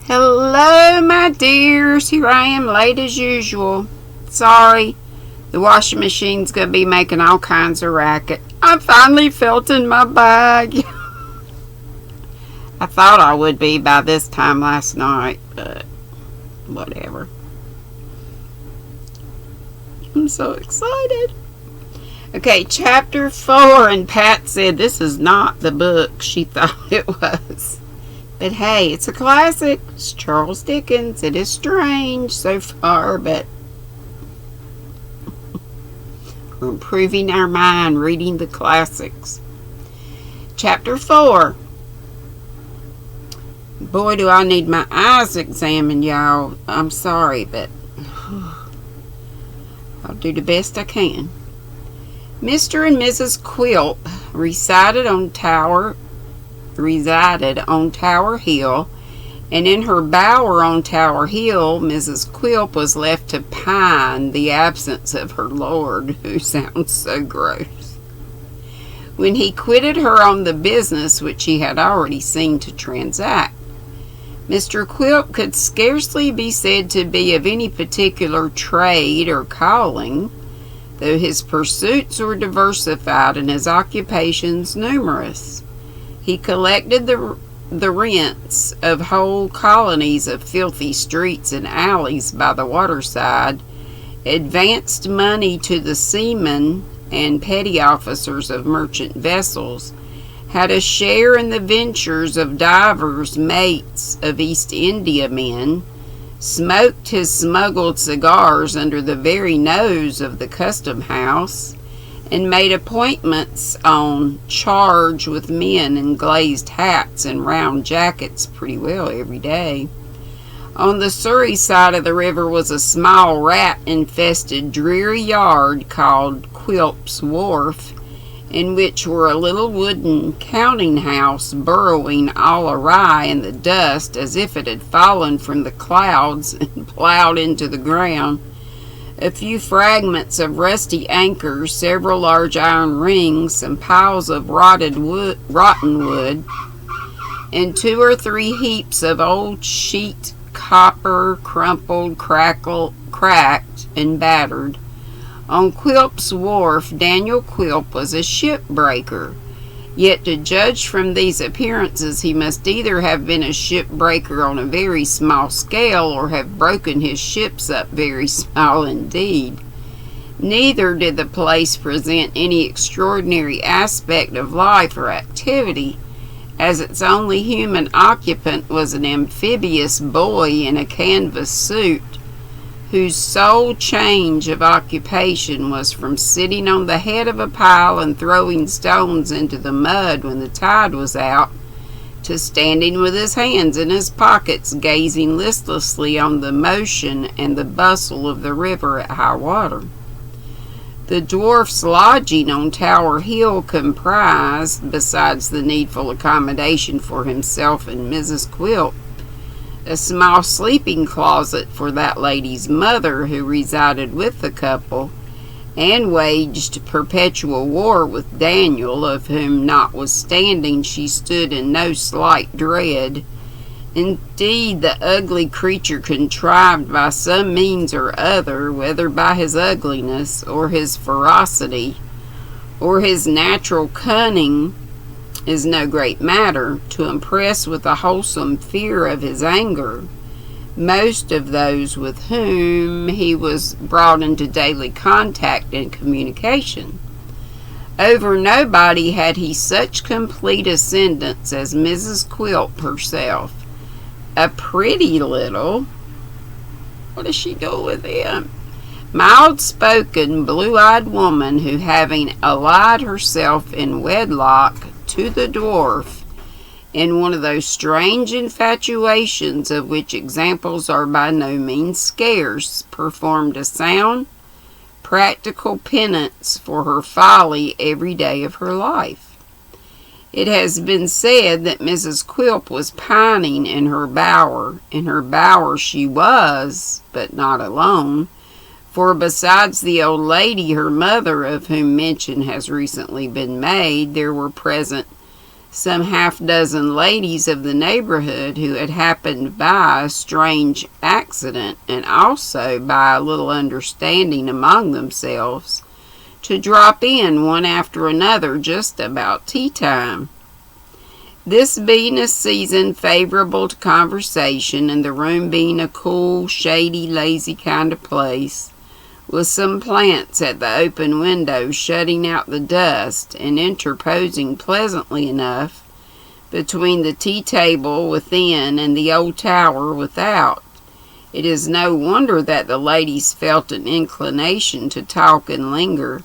Hello, my dears. Here I am late as usual. Sorry, the washing machine's going to be making all kinds of racket. I finally felt in my bag. I thought I would be by this time last night, but whatever. I'm so excited. Okay, chapter 4, and Pat said this is not the book she thought it was. But hey, it's a classic. It's Charles Dickens. It is strange so far, but we're improving our mind reading the classics. Chapter 4. Boy, do I need my eyes examined, y'all. I'm sorry, but I'll do the best I can. Mr. and Mrs. Quilp resided on Tower Hill, and in her bower on Tower Hill, Mrs. Quilp was left to pine the absence of her lord, who sounds so gross. When he quitted her on the business which he had already seen to transact, Mr. Quilp could scarcely be said to be of any particular trade or calling, though his pursuits were diversified and his occupations numerous. He collected the rents of whole colonies of filthy streets and alleys by the waterside, advanced money to the seamen and petty officers of merchant vessels, had a share in the ventures of divers mates of East India men, smoked his smuggled cigars under the very nose of the custom house, and made appointments on charge with men in glazed hats and round jackets pretty well every day. On the Surrey side of the river was a small rat-infested dreary yard called Quilp's Wharf, in which were a little wooden counting-house burrowing all awry in the dust as if it had fallen from the clouds and plowed into the ground, a few fragments of rusty anchors, several large iron rings, some piles of rotten wood, and 2 or 3 heaps of old sheet copper, crumpled, cracked, and battered. On Quilp's Wharf, Daniel Quilp was a shipbreaker, yet to judge from these appearances he must either have been a shipbreaker on a very small scale or have broken his ships up very small indeed. Neither did the place present any extraordinary aspect of life or activity, as its only human occupant was an amphibious boy in a canvas suit, whose sole change of occupation was from sitting on the head of a pile and throwing stones into the mud when the tide was out, to standing with his hands in his pockets gazing listlessly on the motion and the bustle of the river at high water. The dwarf's lodging on Tower Hill comprised, besides the needful accommodation for himself and Mrs. Quilp, a small sleeping closet for that lady's mother who resided with the couple, and waged perpetual war with Daniel, of whom notwithstanding she stood in no slight dread. Indeed, the ugly creature contrived by some means or other, whether by his ugliness, or his ferocity, or his natural cunning, is no great matter, to impress with a wholesome fear of his anger most of those with whom he was brought into daily contact and communication. Over nobody had he such complete ascendance as Mrs. Quilp herself, a pretty little, what does she do with him? Mild-spoken, blue-eyed woman who, having allied herself in wedlock to the dwarf, in one of those strange infatuations of which examples are by no means scarce, performed a sound, practical penance for her folly every day of her life. It has been said that Mrs. Quilp was pining in her bower. In her bower she was, but not alone, for besides the old lady, her mother, of whom mention has recently been made, there were present some half-dozen ladies of the neighborhood who had happened by a strange accident, and also by a little understanding among themselves, to drop in one after another just about tea time. This being a season favorable to conversation, and the room being a cool, shady, lazy kind of place, with some plants at the open window shutting out the dust and interposing pleasantly enough between the tea table within and the old tower without, it is no wonder that the ladies felt an inclination to talk and linger,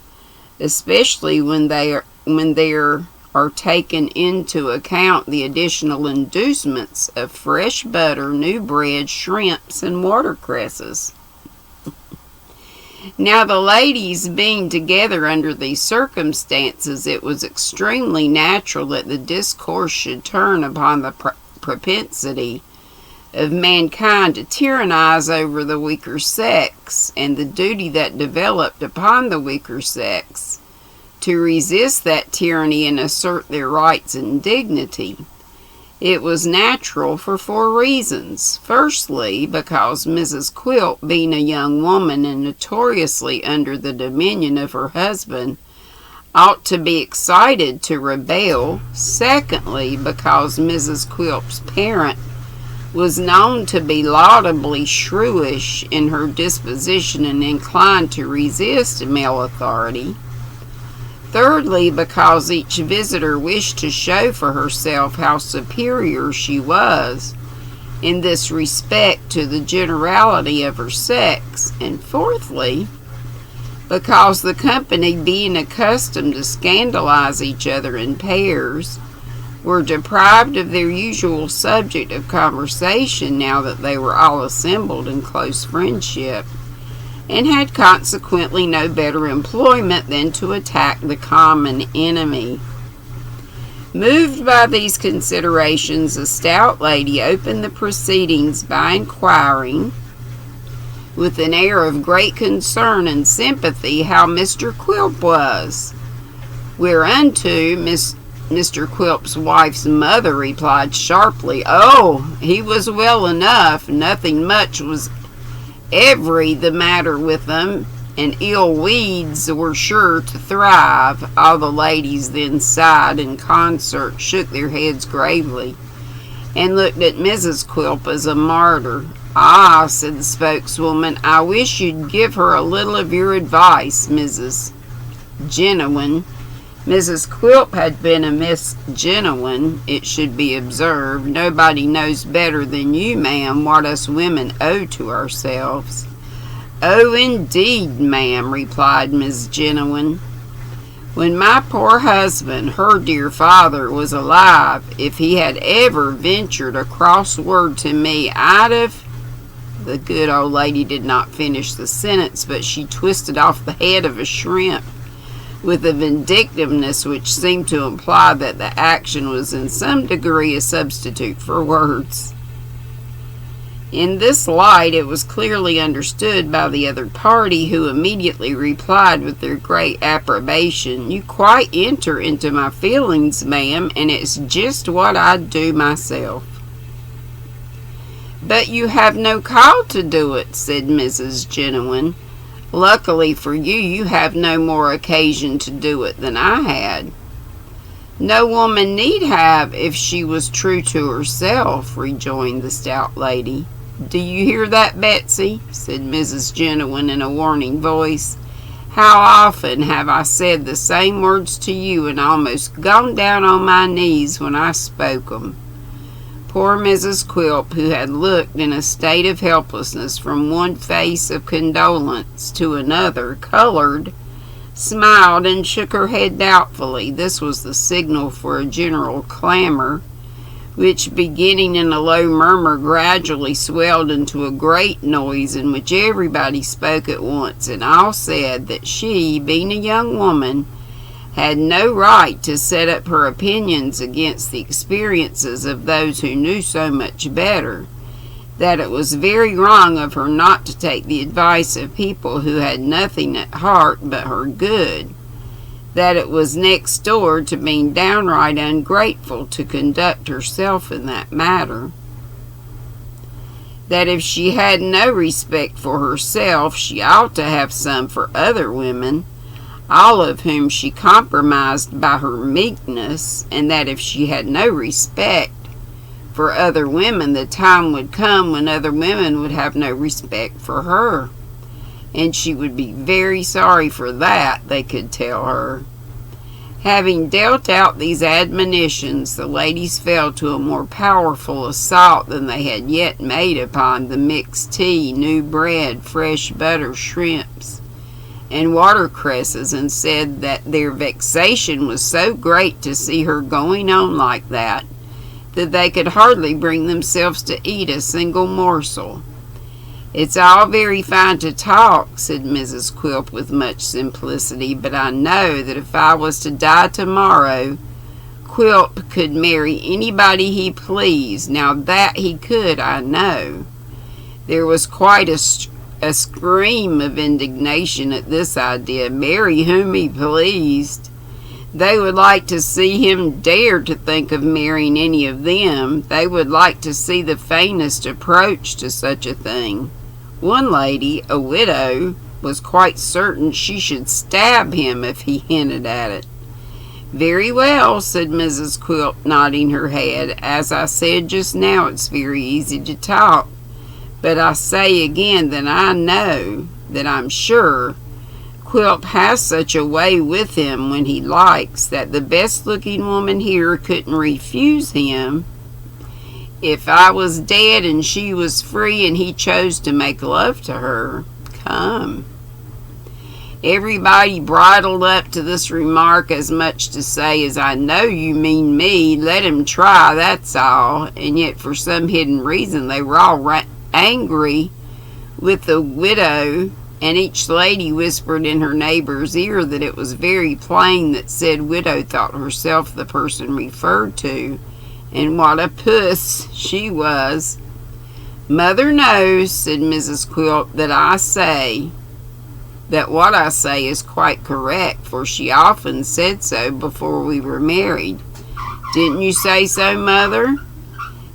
especially when there are taken into account the additional inducements of fresh butter, new bread, shrimps, and watercresses. Now, the ladies being together under these circumstances, it was extremely natural that the discourse should turn upon the propensity of mankind to tyrannize over the weaker sex, and the duty that developed upon the weaker sex to resist that tyranny and assert their rights and dignity. It was natural for 4 reasons. Firstly, because Mrs. Quilp, being a young woman and notoriously under the dominion of her husband, ought to be excited to rebel. Secondly, because Mrs. Quilp's parent was known to be laudably shrewish in her disposition and inclined to resist male authority. Thirdly, because each visitor wished to show for herself how superior she was in this respect to the generality of her sex. And fourthly, because the company, being accustomed to scandalize each other in pairs, were deprived of their usual subject of conversation now that they were all assembled in close friendship, and had consequently no better employment than to attack the common enemy. Moved by these considerations, the stout lady opened the proceedings by inquiring, with an air of great concern and sympathy, how Mr. Quilp was, whereunto Mr. Quilp's wife's mother replied sharply, "Oh, he was well enough. Nothing much was ever the matter with them, and ill weeds were sure to thrive." All the ladies then sighed in concert, shook their heads gravely, and looked at Mrs. Quilp as a martyr. "Ah," said the spokeswoman, "I wish you'd give her a little of your advice, Mrs. Genuine." Mrs. Quilp had been a Miss Genuine, it should be observed. Nobody knows better than you, ma'am, what us women owe to ourselves. "Oh, indeed, ma'am," replied Miss Genuine. "When my poor husband, her dear father, was alive, if he had ever ventured a cross word to me, I'd have—" The good old lady did not finish the sentence, but she twisted off the head of a shrimp with a vindictiveness which seemed to imply that the action was in some degree a substitute for words. In this light, it was clearly understood by the other party, who immediately replied with their great approbation, "You quite enter into my feelings, ma'am, and it's just what I'd do myself." "But you have no call to do it," said Mrs. Genuine. "Luckily for you, you have no more occasion to do it than I had." "No woman need have if she was true to herself," rejoined the stout lady. "Do you hear that, Betsy?" said Mrs. Genuine in a warning voice. "How often have I said the same words to you and almost gone down on my knees when I spoke 'em?" Poor Mrs. Quilp, who had looked in a state of helplessness from one face of condolence to another, colored, smiled, and shook her head doubtfully. This was the signal for a general clamor, which, beginning in a low murmur, gradually swelled into a great noise, in which everybody spoke at once, and all said that she, being a young woman, had no right to set up her opinions against the experiences of those who knew so much better, that it was very wrong of her not to take the advice of people who had nothing at heart but her good, that it was next door to being downright ungrateful to conduct herself in that matter. That if she had no respect for herself, she ought to have some for other women, all of whom she compromised by her meekness, and that if she had no respect for other women, the time would come when other women would have no respect for her, and she would be very sorry for that, they could tell her. Having dealt out these admonitions, the ladies fell to a more powerful assault than they had yet made upon the mixed tea, new bread, fresh butter, shrimps, and watercresses, and said that their vexation was so great to see her going on like that they could hardly bring themselves to eat a single morsel. "It's all very fine to talk," said Mrs. Quilp with much simplicity, "but I know that if I was to die tomorrow, Quilp could marry anybody he pleased. Now that he could, I know." There was quite a scream of indignation at this idea. Marry whom he pleased. They would like to see him dare to think of marrying any of them. They would like to see the faintest approach to such a thing. One lady, a widow, was quite certain she should stab him if he hinted at it. "Very well," said Mrs. Quilp, nodding her head. "As I said just now, it's very easy to talk. But I say again that I know, that I'm sure, Quilp has such a way with him when he likes, that the best-looking woman here couldn't refuse him. If I was dead and she was free and he chose to make love to her, come." Everybody bridled up to this remark, as much to say as, "I know you mean me, let him try, that's all." And yet for some hidden reason they were all angry with the widow, and each lady whispered in her neighbor's ear that it was very plain that said widow thought herself the person referred to, and what a puss she was. "Mother knows," said Mrs. Quilp, that what I say is quite correct, for she often said so before we were married. Didn't you say so, Mother?"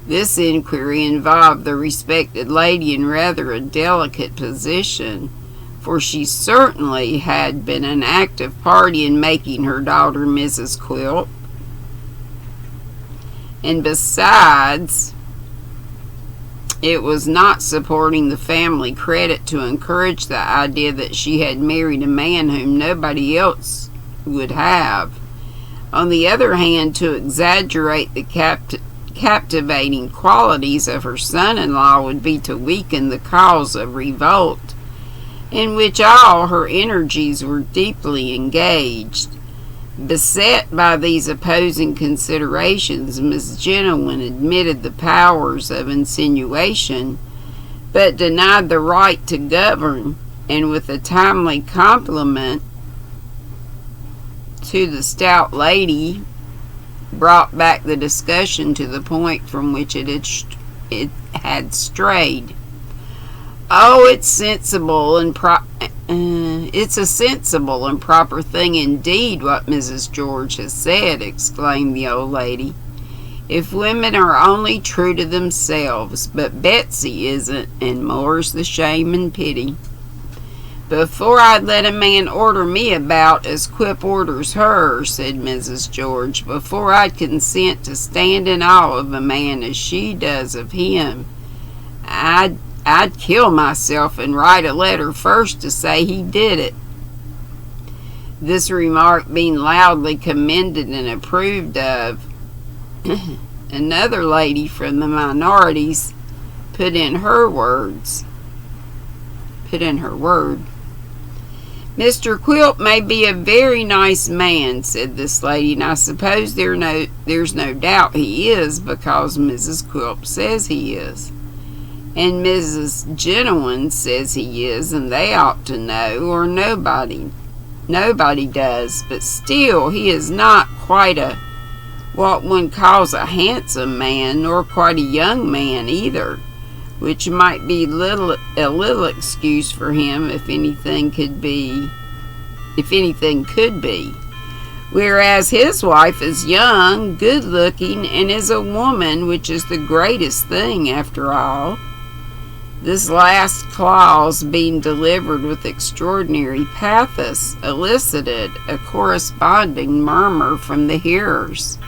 This inquiry involved the respected lady in rather a delicate position, for she certainly had been an active party in making her daughter Mrs. Quilp. And besides, it was not supporting the family credit to encourage the idea that she had married a man whom nobody else would have. On the other hand, to exaggerate the captivating qualities of her son-in-law would be to weaken the cause of revolt, in which all her energies were deeply engaged. Beset by these opposing considerations, Miss Jennowyn admitted the powers of insinuation, but denied the right to govern, and with a timely compliment to the stout lady, brought back the discussion to the point from which it had strayed. "Oh, it's a sensible and proper thing indeed what Mrs. George has said," exclaimed the old lady. "If women are only true to themselves, but Betsy isn't, and more's the shame and pity." "Before I'd let a man order me about as Quip orders her," said Mrs. George, "before I'd consent to stand in awe of a man as she does of him, I'd kill myself and write a letter first to say he did it." This remark being loudly commended and approved of, another lady from the minorities put in her word. "Mr. Quilp may be a very nice man," said this lady, "and I suppose there's no doubt he is, because Mrs. Quilp says he is. And Mrs. Jennowyn says he is, and they ought to know, or nobody does. But still, he is not quite what one calls a handsome man, nor quite a young man either, which might be a little excuse for him if anything could be. whereas his wife is young, good-looking, and is a woman, which is the greatest thing after all. This last clause, being delivered with extraordinary pathos, elicited a corresponding murmur from the hearers,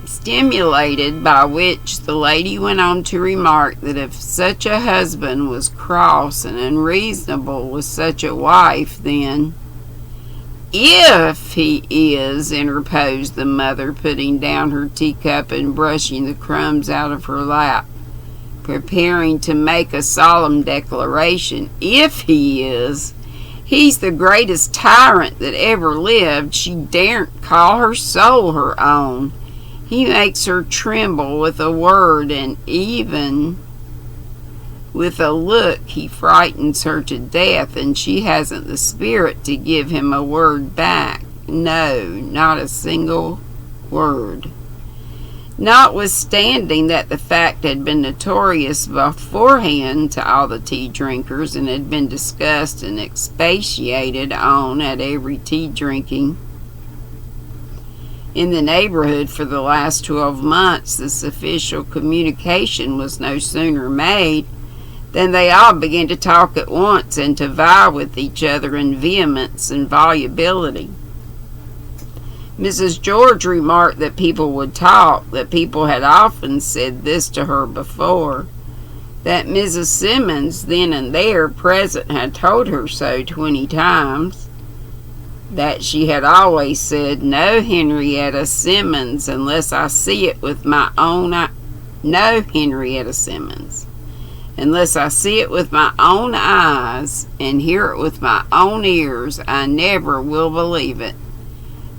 stimulated by which the lady went on to remark that if such a husband was cross and unreasonable with such a wife, then if he is, interposed the mother, putting down her teacup and brushing the crumbs out of her lap, preparing to make a solemn declaration, if he is, he's the greatest tyrant that ever lived. She daren't call her soul her own. He makes her tremble with a word, and even with a look he frightens her to death, and she hasn't the spirit to give him a word back. No, not a single word. Notwithstanding that the fact had been notorious beforehand to all the tea drinkers, and had been discussed and expatiated on at every tea drinking in the neighborhood for the last 12 months, this official communication was no sooner made than they all began to talk at once and to vie with each other in vehemence and volubility. Mrs. George remarked that people would talk, that people had often said this to her before, that Mrs. Simmons, then and there present, had told her so 20 times, that she had always said, "No, Henrietta Simmons, unless I see it with my own eyes. No, Henrietta Simmons, unless I see it with my own eyes and hear it with my own ears, I never will believe it."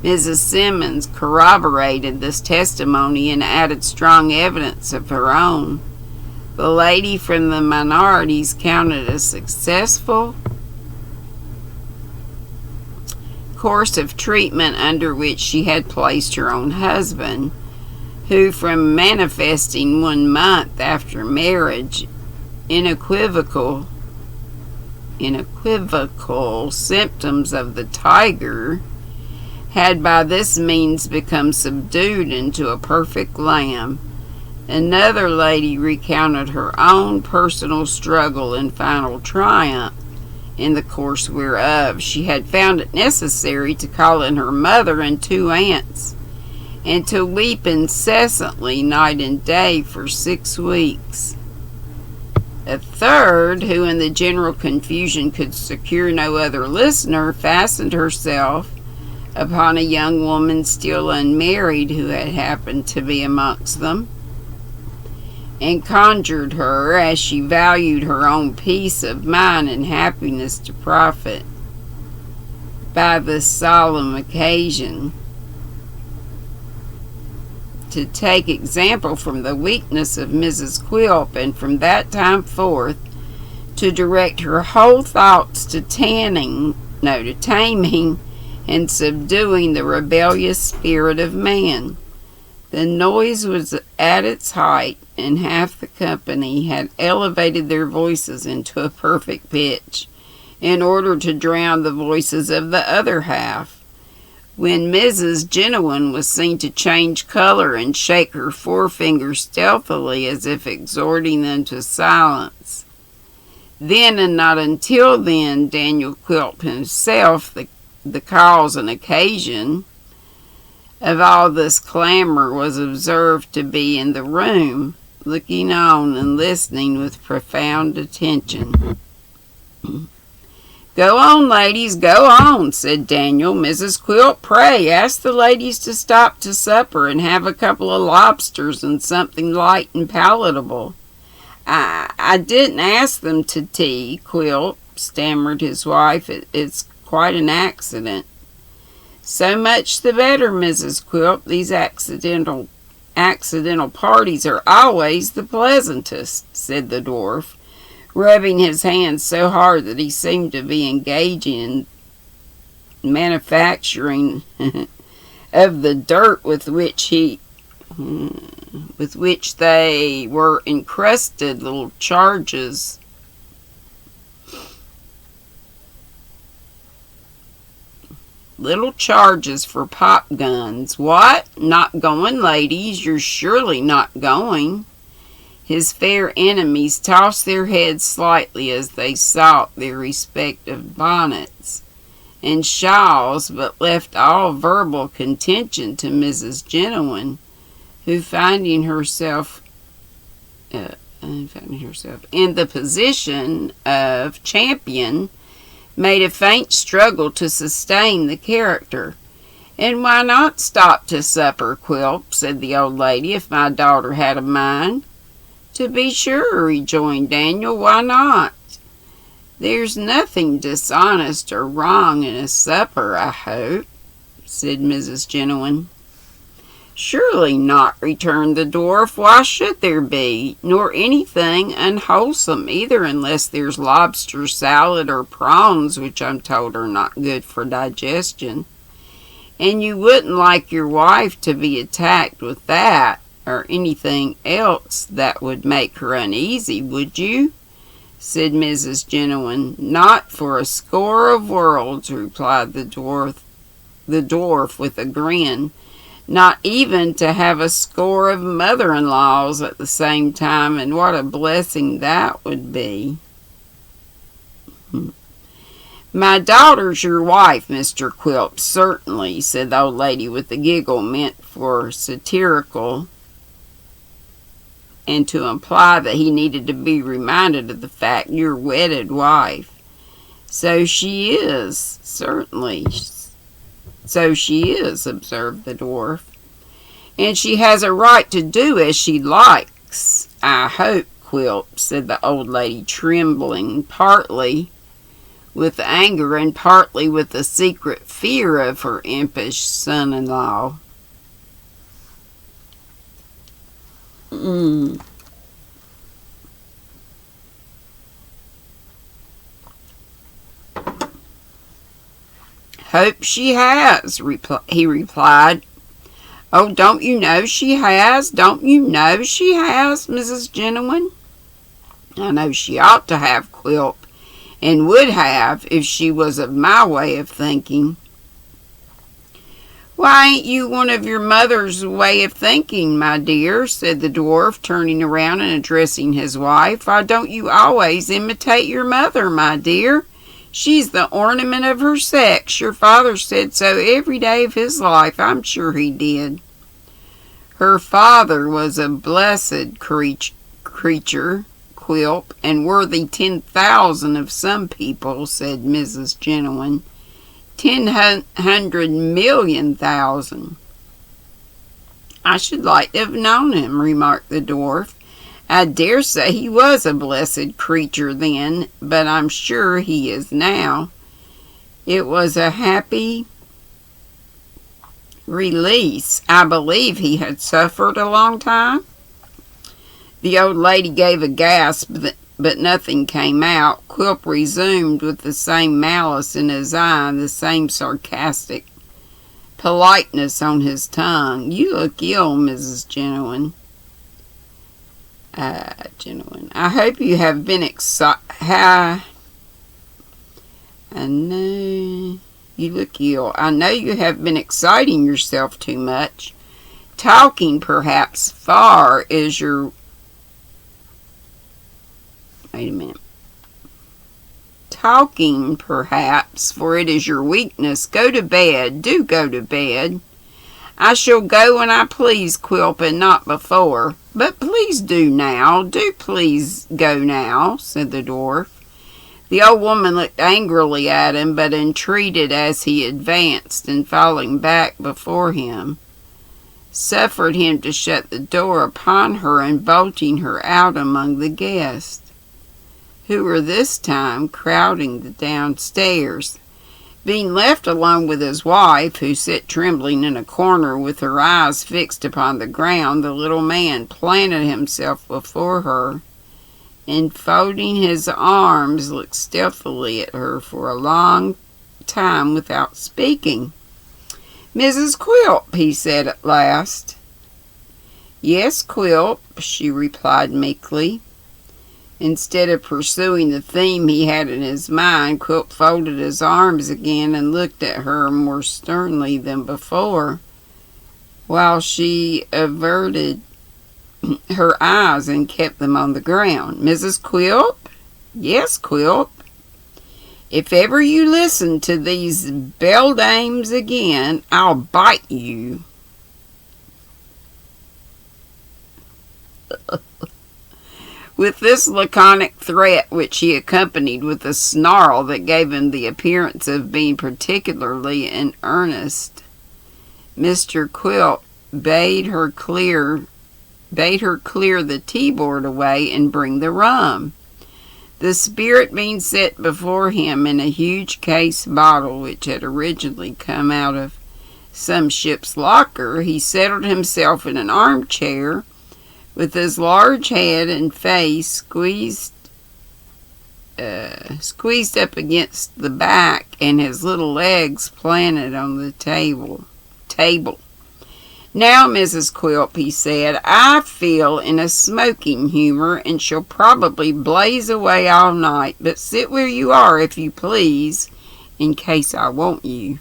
Mrs. Simmons corroborated this testimony and added strong evidence of her own. The lady from the minorities counted a successful course of treatment under which she had placed her own husband, who, from manifesting 1 month after marriage unequivocal symptoms of the tiger, had by this means become subdued into a perfect lamb. Another lady recounted her own personal struggle and final triumph, in the course whereof she had found it necessary to call in her mother and 2 aunts, and to weep incessantly night and day for 6 weeks. A third, who in the general confusion could secure no other listener, fastened herself upon a young woman still unmarried who had happened to be amongst them, and conjured her, as she valued her own peace of mind and happiness, to profit by this solemn occasion, to take example from the weakness of Mrs. Quilp, and from that time forth to direct her whole thoughts to taming and subduing the rebellious spirit of man. The noise was at its height, and half the company had elevated their voices into a perfect pitch, in order to drown the voices of the other half, when Mrs. Genuine was seen to change color and shake her forefinger stealthily, as if exhorting them to silence. Then, and not until then, Daniel Quilp himself, the cause and occasion of all this clamor, was observed to be in the room, looking on and listening with profound attention. "Go on, ladies, go on," said Daniel. "Mrs. Quilp, pray ask the ladies to stop to supper and have a couple of lobsters and something light and palatable." I didn't ask them to tea, Quilp," stammered his wife. It's quite an accident." "So much the better, Mrs. Quilp. These accidental parties are always the pleasantest," said the dwarf, rubbing his hands so hard that he seemed to be engaging in manufacturing of the dirt with which they were encrusted little charges little charges for pop guns. What? Not going, ladies? You're surely not going. His fair enemies tossed their heads slightly as they sought their respective bonnets and shawls, but left all verbal contention to Mrs. Genuine, who finding herself in the position of champion, made a faint struggle to sustain the character. "And why not stop to supper, Quilp?" said the old lady, "if my daughter had a mind." "To be sure," rejoined Daniel, "why not? There's nothing dishonest or wrong in a supper, I hope," said Mrs. Genuine. "Surely not," returned the dwarf. "Why should there be? Nor anything unwholesome either, unless there's lobster salad or prawns, which I'm told are not good for digestion. And you wouldn't like your wife to be attacked with that, or anything else that would make her uneasy, would you?" said Mrs. Genuine. "Not for a score of worlds," replied the dwarf with a grin. "Not even to have a score of mother-in-laws at the same time, and what a blessing that would be." "My daughter's your wife, Mr. Quilp, certainly," said the old lady with a giggle meant for satirical, and to imply that he needed to be reminded of the fact, "your wedded wife." "So she is, certainly. So she is," observed the dwarf. "And she has a right to do as she likes, I hope, Quilp," said the old lady, trembling, partly with anger and partly with a secret fear of her impish son-in-law. "Hope she has," he replied. "Oh, don't you know she has? Don't you know she has, Mrs. Genuine?" "I know she ought to have, Quilp, and would have if she was of my way of thinking." "Why ain't you one of your mother's way of thinking, my dear?" said the dwarf, turning around and addressing his wife. "Why don't you always imitate your mother, my dear? She's the ornament of her sex. Your father said so every day of his life. I'm sure he did." "Her father was a blessed creature, Quilp, and worthy 10,000 of some people," said Mrs. Genuine. 10,000,000,000. "I should like to have known him," remarked the dwarf. "I dare say he was a blessed creature then, but I'm sure he is now. It was a happy release. I believe he had suffered a long time." The old lady gave a gasp, but nothing came out. Quilp resumed with the same malice in his eye, the same sarcastic politeness on his tongue. "You look ill, Mrs. Genuine. I hope you have been I know you look ill. I know you have been exciting yourself too much. Talking, perhaps, far is your... Wait a minute. Talking, perhaps, for it is your weakness. Go to bed. Do go to bed." "I shall go when I please, Quilp, and not before." "But please do now. Do please go now," said the dwarf. The old woman looked angrily at him, but entreated as he advanced, and falling back before him, suffered him to shut the door upon her, and bolting her out among the guests, who were this time crowding the downstairs. Being left alone with his wife, who sat trembling in a corner with her eyes fixed upon the ground, the little man planted himself before her, and folding his arms, looked stealthily at her for a long time without speaking. "Mrs. Quilp," he said at last. "Yes, Quilp," she replied meekly. Instead of pursuing the theme he had in his mind, Quilp folded his arms again and looked at her more sternly than before, while she averted her eyes and kept them on the ground. "Mrs. Quilp?" "Yes, Quilp." "If ever you listen to these beldames again, I'll bite you." With this laconic threat, which he accompanied with a snarl that gave him the appearance of being particularly in earnest, Mr. Quilp bade her clear the tea-board away and bring the rum. The spirit being set before him in a huge case bottle, which had originally come out of some ship's locker, he settled himself in an armchair, with his large head and face squeezed up against the back and his little legs planted on the table. "Now, Mrs. Quilp," he said, "I feel in a smoking humor and shall probably blaze away all night, but sit where you are, if you please, in case I want you."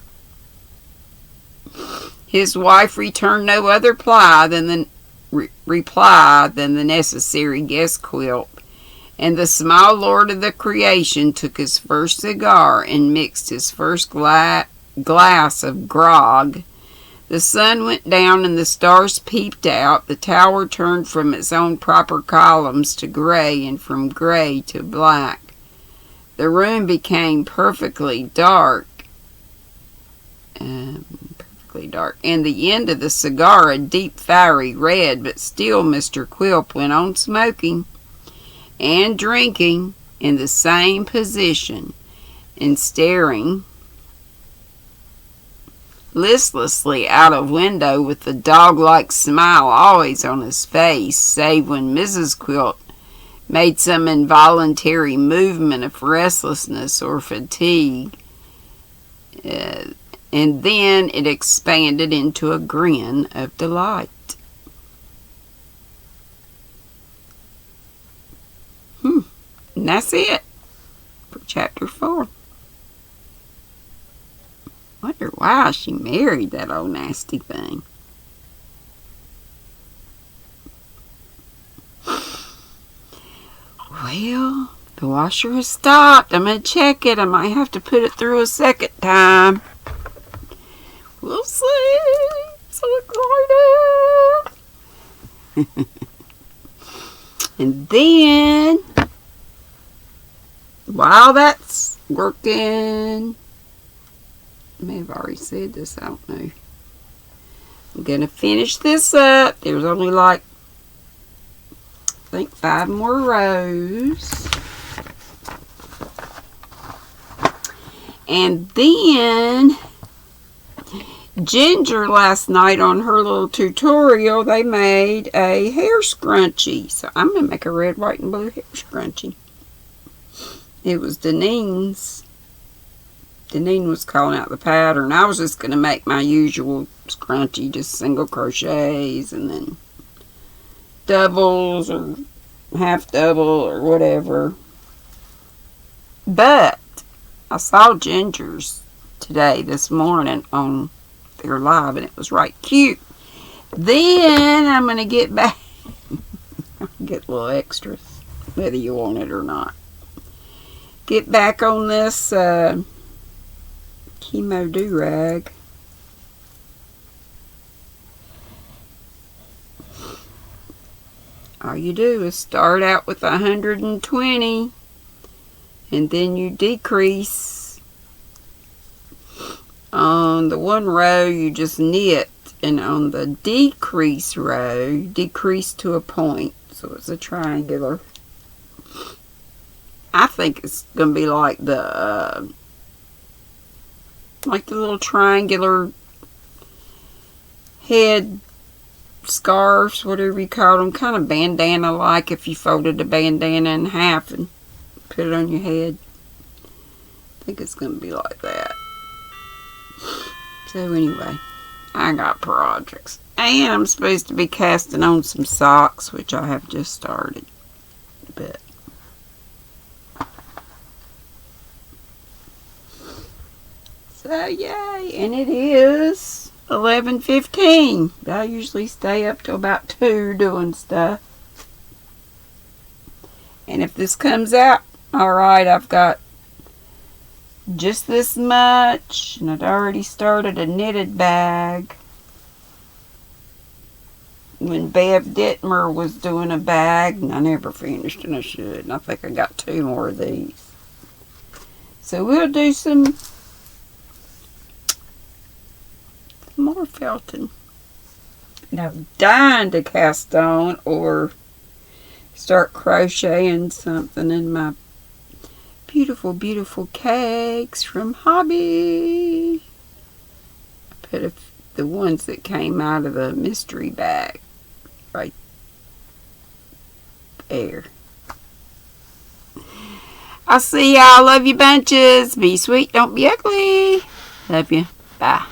His wife returned no other reply than the necessary "Yes, Quilp," and the small lord of the creation took his first cigar and mixed his first glass of grog. The sun went down and the stars peeped out. The tower turned from its own proper columns to gray, and from gray to black. The room became perfectly dark, and the end of the cigar a deep fiery red, but still Mr. Quilp went on smoking and drinking in the same position and staring listlessly out of window with the dog-like smile always on his face, save when Mrs. Quilp made some involuntary movement of restlessness or fatigue, and then it expanded into a grin of delight. And that's it for chapter 4. Wonder why she married that old nasty thing. Well, the washer has stopped. I'm going to check it. I might have to put it through a second time. We'll see. So excited. And then, while that's working, I may have already said this, I don't know. I'm going to finish this up. There's only like, I think 5 more rows. And then Ginger last night on her little tutorial, they made a hair scrunchie. So I'm going to make a red, white, and blue hair scrunchie. It was Deni's. Deni was calling out the pattern. I was just going to make my usual scrunchie, just single crochets and then doubles or half double or whatever. But I saw Ginger's this morning on their live, and it was right cute. Then I'm going to get back. Get a little extras, whether you want it or not. Get back on this chemo do-rag. All you do is start out with 120 and then you decrease. On the one row you just knit, and on the decrease row you decrease to a point, so it's a triangular. I think it's going to be like the little triangular head scarves, whatever you call them, kind of bandana like, if you folded a bandana in half and put it on your head. I think it's going to be like that. So anyway, I got projects. And I'm supposed to be casting on some socks, which I have just started. But So yay, and it is 11:15. I usually stay up till about 2 doing stuff. And if this comes out alright, I've got just this much, and I'd already started a knitted bag when Bev Dittmer was doing a bag, and I never finished, and I should, and I think I got 2 more of these. So we'll do some more felting. And I'm dying to cast on or start crocheting something in my beautiful, beautiful cakes from Hobby. I put the ones that came out of the mystery bag right there. I'll see y'all. Love you bunches. Be sweet. Don't be ugly. Love you. Bye.